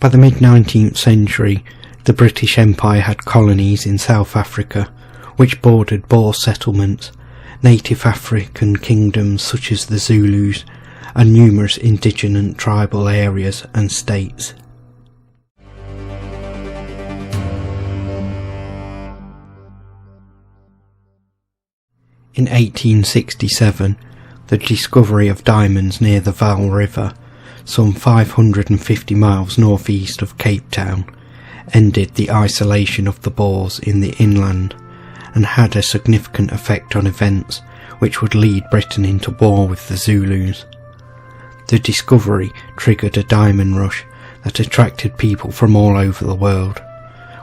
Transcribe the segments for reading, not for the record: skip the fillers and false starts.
By the mid-19th century, the British Empire had colonies in South Africa, which bordered Boer settlements, native African kingdoms such as the Zulus, and numerous indigenous tribal areas and states. In 1867, the discovery of diamonds near the Vaal River, some 550 miles northeast of Cape Town, ended the isolation of the Boers in the inland and had a significant effect on events which would lead Britain into war with the Zulus. The discovery triggered a diamond rush that attracted people from all over the world,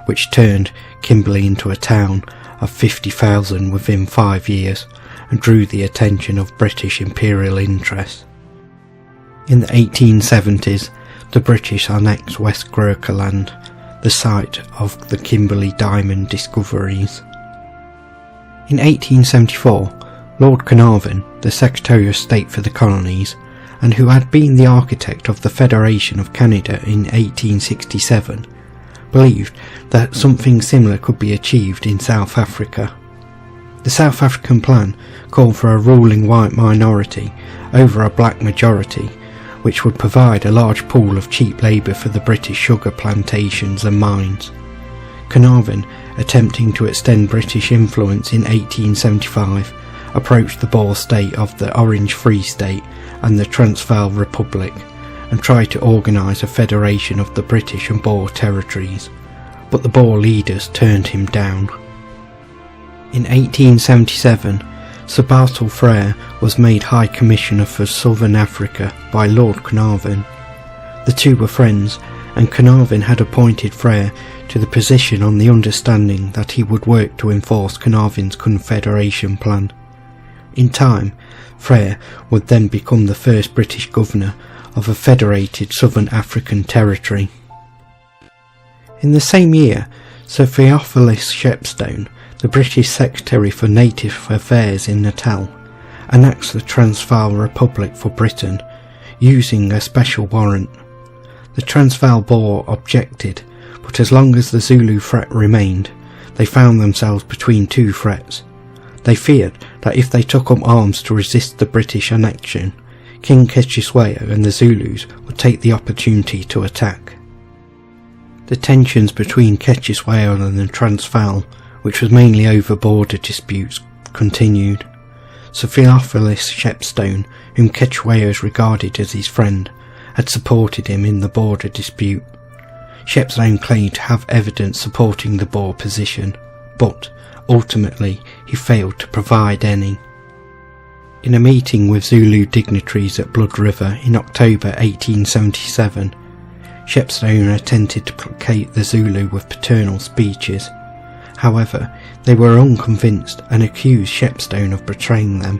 which turned Kimberley into a town of 50,000 within 5 years and drew the attention of British imperial interests. In the 1870s, the British annexed West Gurkhaland, the site of the Kimberley diamond discoveries. In 1874, Lord Carnarvon, the Secretary of State for the Colonies, and who had been the architect of the Federation of Canada in 1867, believed that something similar could be achieved in South Africa. The South African plan called for a ruling white minority over a black majority, which would provide a large pool of cheap labour for the British sugar plantations and mines. Carnarvon, attempting to extend British influence in 1875, approached the Boer state of the Orange Free State and the Transvaal Republic, and tried to organise a federation of the British and Boer territories, but the Boer leaders turned him down. In 1877, Sir Bartle Frere was made High Commissioner for Southern Africa by Lord Carnarvon. The two were friends, and Carnarvon had appointed Frere to the position on the understanding that he would work to enforce Carnarvon's Confederation plan. In time, Frere would then become the first British governor of a federated Southern African territory. In the same year, Sir Theophilus Shepstone, the British Secretary for Native Affairs in Natal, annexed the Transvaal Republic for Britain, using a special warrant. The Transvaal Boer objected, but as long as the Zulu threat remained, they found themselves between two threats. They feared that if they took up arms to resist the British annexion, King Cetshwayo and the Zulus would take the opportunity to attack. The tensions between Cetshwayo and the Transvaal, which was mainly over border disputes, continued. Sir Theophilus Shepstone, whom Cetshwayo regarded as his friend, had supported him in the border dispute. Shepstone claimed to have evidence supporting the Boer position, but ultimately he failed to provide any. In a meeting with Zulu dignitaries at Blood River in October 1877, Shepstone attempted to placate the Zulu with paternal speeches. However, they were unconvinced and accused Shepstone of betraying them.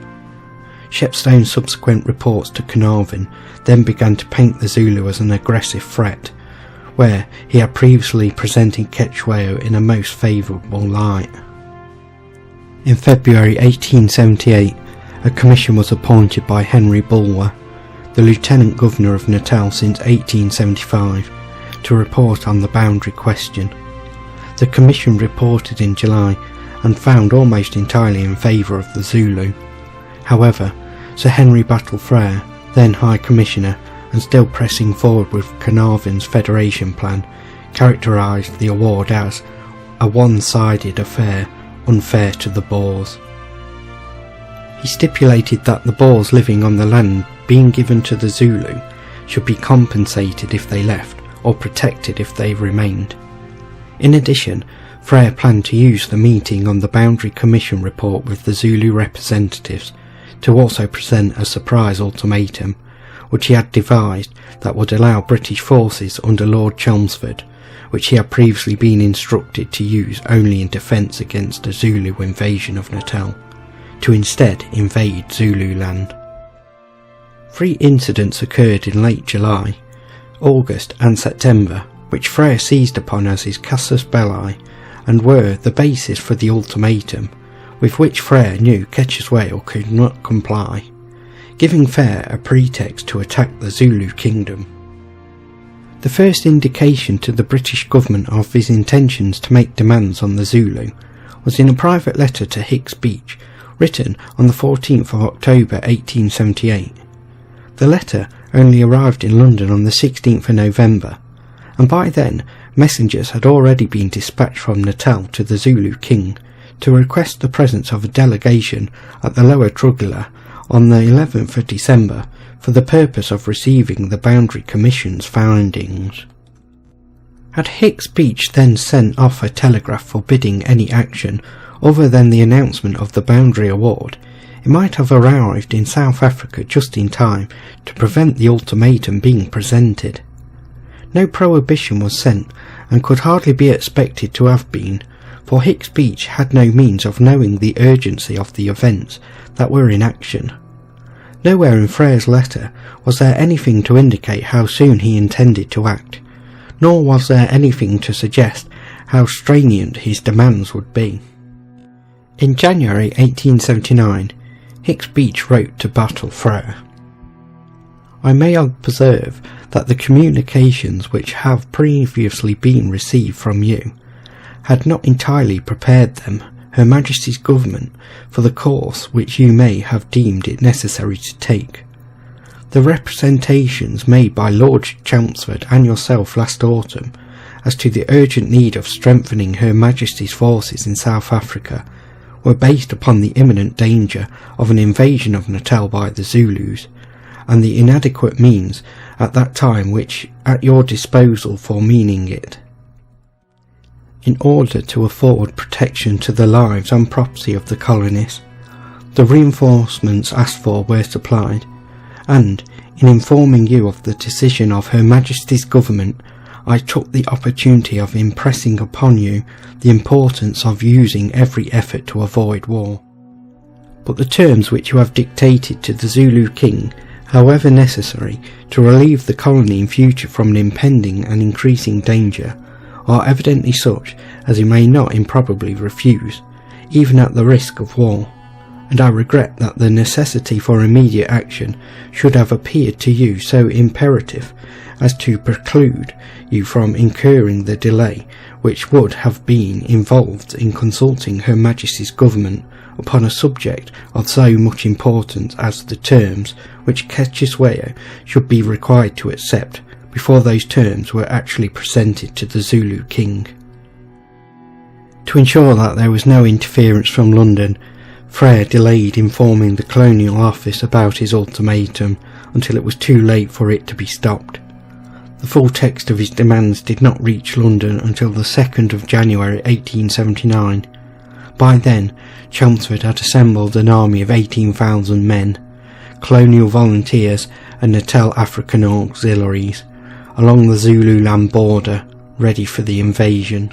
Shepstone's subsequent reports to Carnarvon then began to paint the Zulu as an aggressive threat, where he had previously presented Cetshwayo in a most favourable light. In February 1878, a commission was appointed by Henry Bulwer, the Lieutenant Governor of Natal since 1875, to report on the boundary question. The commission reported in July and found almost entirely in favour of the Zulu. However, Sir Henry Battle Frere, then High Commissioner and still pressing forward with Carnarvon's Federation plan, characterised the award as a one-sided affair, unfair to the Boers. He stipulated that the Boers living on the land being given to the Zulu should be compensated if they left or protected if they remained. In addition, Frere planned to use the meeting on the Boundary Commission report with the Zulu representatives to also present a surprise ultimatum, which he had devised that would allow British forces under Lord Chelmsford, which he had previously been instructed to use only in defence against a Zulu invasion of Natal, to instead invade Zululand. 3 incidents occurred in late July, August and September, which Frere seized upon as his casus belli and were the basis for the ultimatum, with which Frere knew Cetshwayo could not comply, giving Frere a pretext to attack the Zulu kingdom. The first indication to the British government of his intentions to make demands on the Zulu was in a private letter to Hicks Beach, written on the 14th of October 1878. The letter only arrived in London on the 16th of November, and by then messengers had already been dispatched from Natal to the Zulu king to request the presence of a delegation at the Lower Trugula on the 11th of December for the purpose of receiving the Boundary Commission's findings. Had Hicks Beach then sent off a telegraph forbidding any action other than the announcement of the Boundary Award, it might have arrived in South Africa just in time to prevent the ultimatum being presented. No prohibition was sent, and could hardly be expected to have been, for Hicks Beach had no means of knowing the urgency of the events that were in action. Nowhere in Frere's letter was there anything to indicate how soon he intended to act, nor was there anything to suggest how stringent his demands would be. In January 1879, Hicks Beach wrote to Bartle Frere, "I may observe that the communications which have previously been received from you had not entirely prepared them, Her Majesty's Government, for the course which you may have deemed it necessary to take. The representations made by Lord Chelmsford and yourself last autumn as to the urgent need of strengthening Her Majesty's forces in South Africa were based upon the imminent danger of an invasion of Natal by the Zulus, and the inadequate means at that time which at your disposal for meeting it. In order to afford protection to the lives and property of the colonists, the reinforcements asked for were supplied, and, in informing you of the decision of Her Majesty's Government, I took the opportunity of impressing upon you the importance of using every effort to avoid war. But the terms which you have dictated to the Zulu king, however necessary, to relieve the colony in future from an impending and increasing danger, are evidently such as he may not improbably refuse, even at the risk of war, and I regret that the necessity for immediate action should have appeared to you so imperative as to preclude you from incurring the delay which would have been involved in consulting Her Majesty's Government upon a subject of so much importance as the terms which Sihayo should be required to accept before those terms were actually presented to the Zulu king." To ensure that there was no interference from London, Frere delayed informing the Colonial Office about his ultimatum until it was too late for it to be stopped. The full text of his demands did not reach London until the 2nd of January 1879. By then, Chelmsford had assembled an army of 18,000 men, colonial volunteers and Natal African auxiliaries, along the Zululand border, ready for the invasion.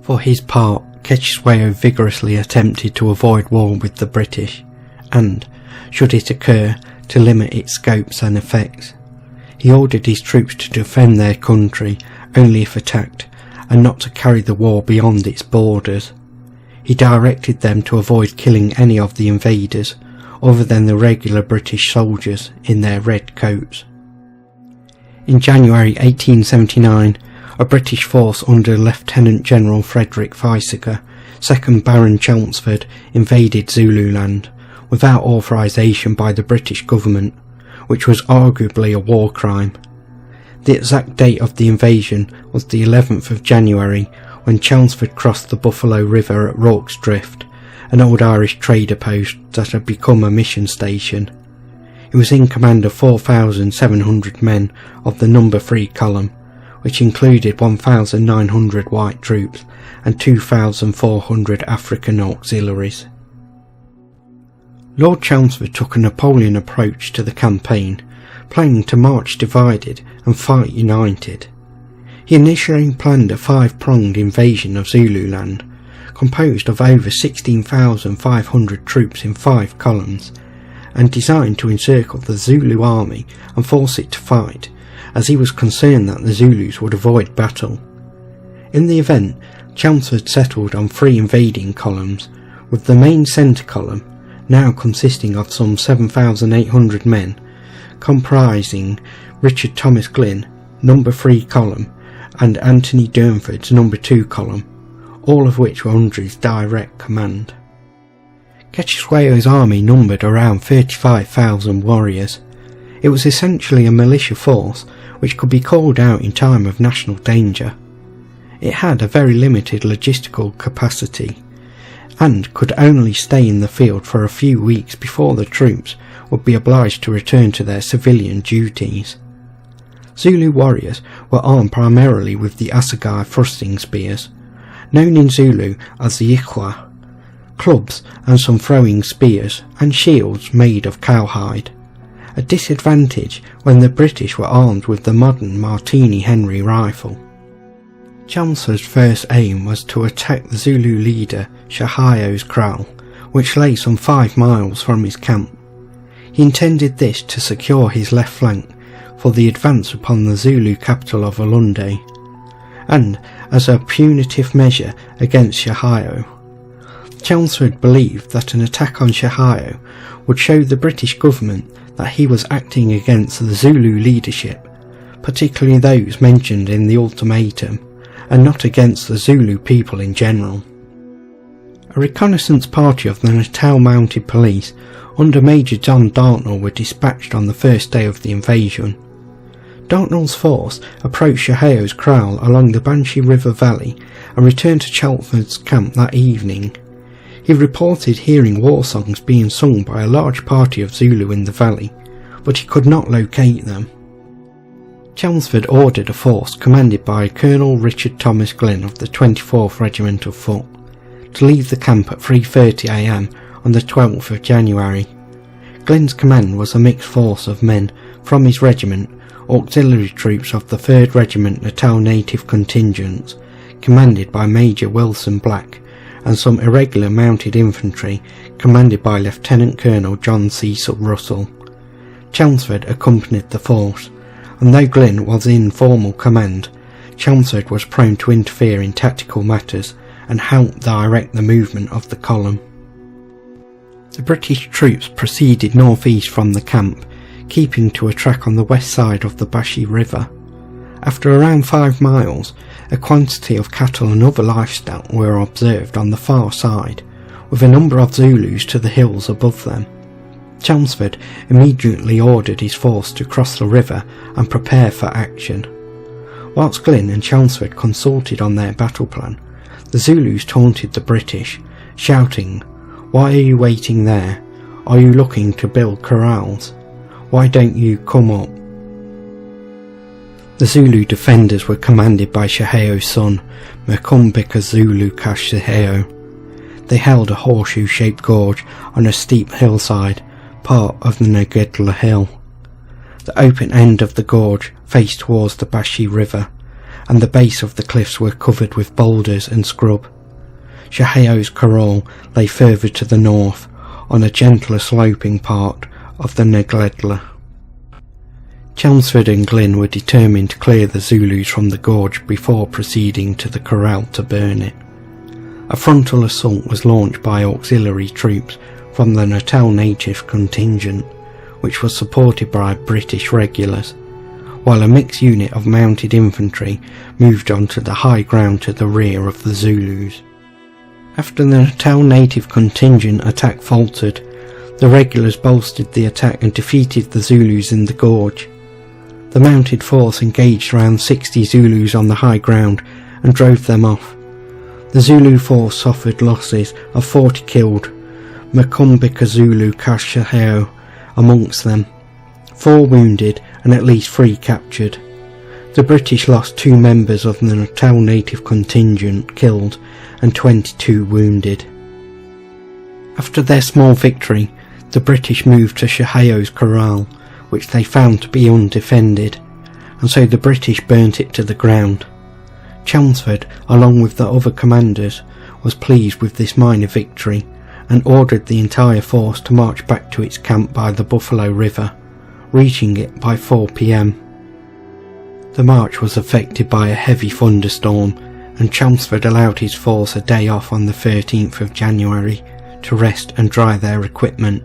For his part, Sihayo vigorously attempted to avoid war with the British, and, should it occur, to limit its scopes and effects. He ordered his troops to defend their country only if attacked, and not to carry the war beyond its borders. He directed them to avoid killing any of the invaders, other than the regular British soldiers in their red coats. In January 1879, a British force under Lieutenant General Frederick Weizsäcker, 2nd Baron Chelmsford, invaded Zululand, without authorization by the British government, which was arguably a war crime. The exact date of the invasion was the 11th of January, when Chelmsford crossed the Buffalo River at Rorke's Drift, an old Irish trader post that had become a mission station. He was in command of 4,700 men of the No. 3 column, which included 1,900 white troops and 2,400 African auxiliaries. Lord Chelmsford took a Napoleon approach to the campaign, planning to march divided and fight united. He initially planned a 5-pronged invasion of Zululand, composed of over 16,500 troops in 5 columns, and designed to encircle the Zulu army and force it to fight, as he was concerned that the Zulus would avoid battle. In the event, Chelmsford settled on 3 invading columns, with the main centre column, now consisting of some 7,800 men, comprising Richard Thomas Glynn, No. 3 Column and Anthony Durnford's No. 2 Column, all of which were under his direct command. Sihayo's army numbered around 35,000 warriors. It was essentially a militia force which could be called out in time of national danger. It had a very limited logistical capacity and could only stay in the field for a few weeks before the troops would be obliged to return to their civilian duties. Zulu warriors were armed primarily with the assegai thrusting spears, known in Zulu as the Ikhwa, clubs and some throwing spears and shields made of cowhide, a disadvantage when the British were armed with the modern Martini Henry rifle. Chelmsford's first aim was to attack the Zulu leader Sihayo's kraal, which lay some 5 miles from his camp. He intended this to secure his left flank for the advance upon the Zulu capital of Ulundi, and as a punitive measure against Sihayo. Chelmsford believed that an attack on Sihayo would show the British government that he was acting against the Zulu leadership, particularly those mentioned in the ultimatum, and not against the Zulu people in general. A reconnaissance party of the Natal Mounted Police under Major John Dartnell were dispatched on the first day of the invasion. Dartnell's force approached Sihayo's kraal along the Banshee River Valley and returned to Chelmsford's camp that evening. He reported hearing war songs being sung by a large party of Zulu in the valley, but he could not locate them. Chelmsford ordered a force commanded by Colonel Richard Thomas Glynn of the 24th Regiment of Foot to leave the camp at 3:30 am on the 12th of January. Glynn's command was a mixed force of men from his regiment, auxiliary troops of the 3rd Regiment Natal Native Contingents, commanded by Major Wilson Black, and some irregular mounted infantry commanded by Lieutenant Colonel John Cecil Russell. Chelmsford accompanied the force, and though Glynn was in formal command, Chelmsford was prone to interfere in tactical matters and help direct the movement of the column. The British troops proceeded northeast from the camp, keeping to a track on the west side of the Banshee River. After around 5 miles, a quantity of cattle and other livestock were observed on the far side, with a number of Zulus to the hills above them. Chelmsford immediately ordered his force to cross the river and prepare for action. Whilst Glynn and Chelmsford consulted on their battle plan, the Zulus taunted the British, shouting, "Why are you waiting there? Are you looking to build corrals? Why don't you come up?" The Zulu defenders were commanded by Sihayo's son, Mkumbika Zulu Sihayo. They held a horseshoe-shaped gorge on a steep hillside, part of the Negedla Hill. The open end of the gorge faced towards the Banshee River, and the base of the cliffs were covered with boulders and scrub. Sihayo's corral lay further to the north, on a gentler sloping part of the Negedla. Chelmsford and Glynn were determined to clear the Zulus from the gorge before proceeding to the corral to burn it. A frontal assault was launched by auxiliary troops from the Natal Native Contingent, which was supported by British regulars, while a mixed unit of mounted infantry moved onto the high ground to the rear of the Zulus. After the Natal Native Contingent attack faltered, the regulars bolstered the attack and defeated the Zulus in the gorge. The mounted force engaged around 60 Zulus on the high ground and drove them off. The Zulu force suffered losses of 40 killed, Mkumbika Zulu Sihayo amongst them, 4 wounded and at least 3 captured. The British lost 2 members of the Natal Native Contingent killed and 22 wounded. After their small victory, the British moved to Sihayo's corral, which they found to be undefended, and so the British burnt it to the ground. Chelmsford, along with the other commanders, was pleased with this minor victory and ordered the entire force to march back to its camp by the Buffalo River, reaching it by 4 p.m. The march was affected by a heavy thunderstorm, and Chelmsford allowed his force a day off on the 13th of January to rest and dry their equipment.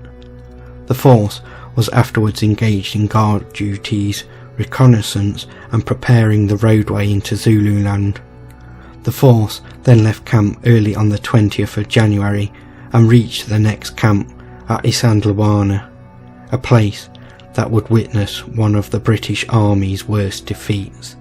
The force was afterwards engaged in guard duties, reconnaissance and preparing the roadway into Zululand. The force then left camp early on the 20th of January and reached the next camp at Isandlwana, a place that would witness one of the British Army's worst defeats.